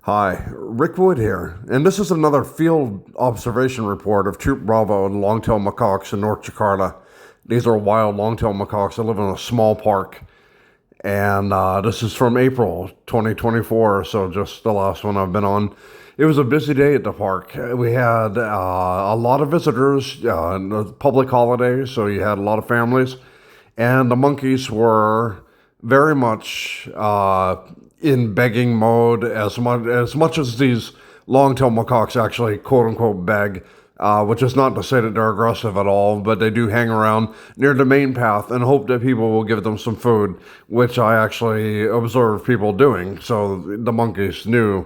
Hi, Rick Wood here, and this is another field observation report of Troop Bravo and long-tailed macaques in North Jakarta. These are wild long-tailed macaques that live in a small park, and this is from April 2024, so just the last one I've been on. It was a busy day at the park. We had a lot of visitors, public holidays, so you had a lot of families, and the monkeys were very much in begging mode as much as these long-tailed macaques actually quote unquote beg, which is not to say that they're aggressive at all, but they do hang around near the main path and hope that people will give them some food, which I actually observed people doing. So the monkeys knew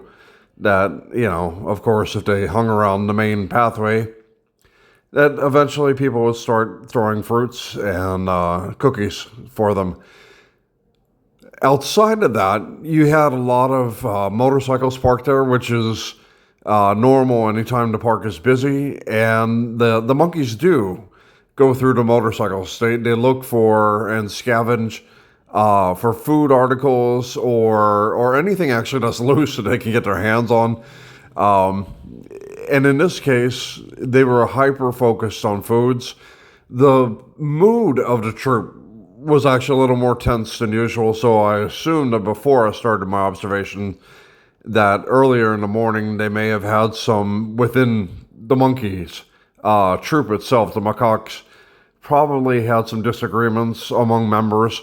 that, of course, if they hung around the main pathway, that eventually people would start throwing fruits and cookies for them. Outside of that, you had a lot of motorcycles parked there, which is normal anytime the park is busy. And the monkeys do go through the motorcycles. They look for and scavenge for food articles or anything actually that's loose that they can get their hands on. And in this case, they were hyper focused on foods. The mood of the troop was actually a little more tense than usual, so I assumed that before I started my observation that earlier in the morning they may have had some within the monkeys troop itself. The macaques probably had some disagreements among members,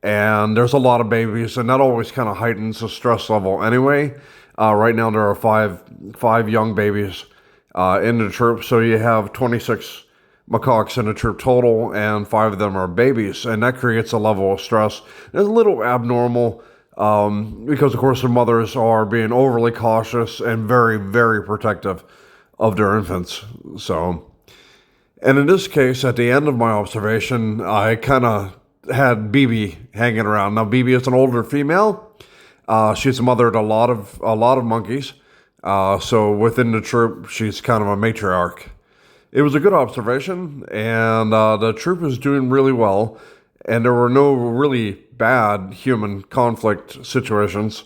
and there's a lot of babies, and that always kind of heightens the stress level anyway. Right now there are five young babies in the troop, so you have 26 macaques in the troop total, and 5 of them are babies, and that creates a level of stress. It's a little abnormal because, of course, the mothers are being overly cautious and very, very protective of their infants. So, and in this case, at the end of my observation, I kind of had BB hanging around. Now, BB is an older female. She's mothered a lot of monkeys. So within the troop, she's kind of a matriarch. It was a good observation, and the troop is doing really well, and there were no really bad human conflict situations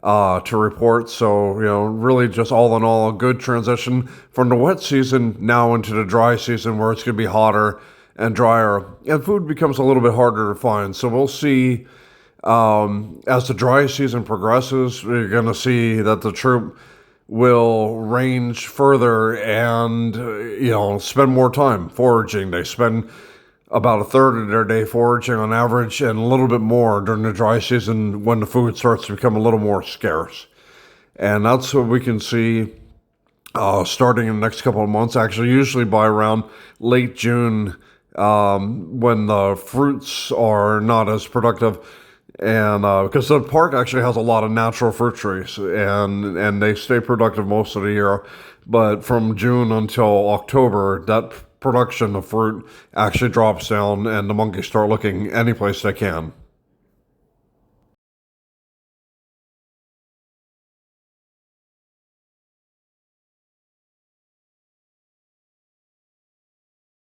to report. So, really just all in all, a good transition from the wet season now into the dry season where it's going to be hotter and drier, and food becomes a little bit harder to find. So we'll see as the dry season progresses, you're going to see that the troop will range further and, spend more time foraging. They spend about a third of their day foraging on average, and a little bit more during the dry season when the food starts to become a little more scarce. And that's what we can see starting in the next couple of months, actually, usually by around late June, when the fruits are not as productive. And because the park actually has a lot of natural fruit trees, and they stay productive most of the year, but from June until October, that production of fruit actually drops down, and the monkeys start looking any place they can.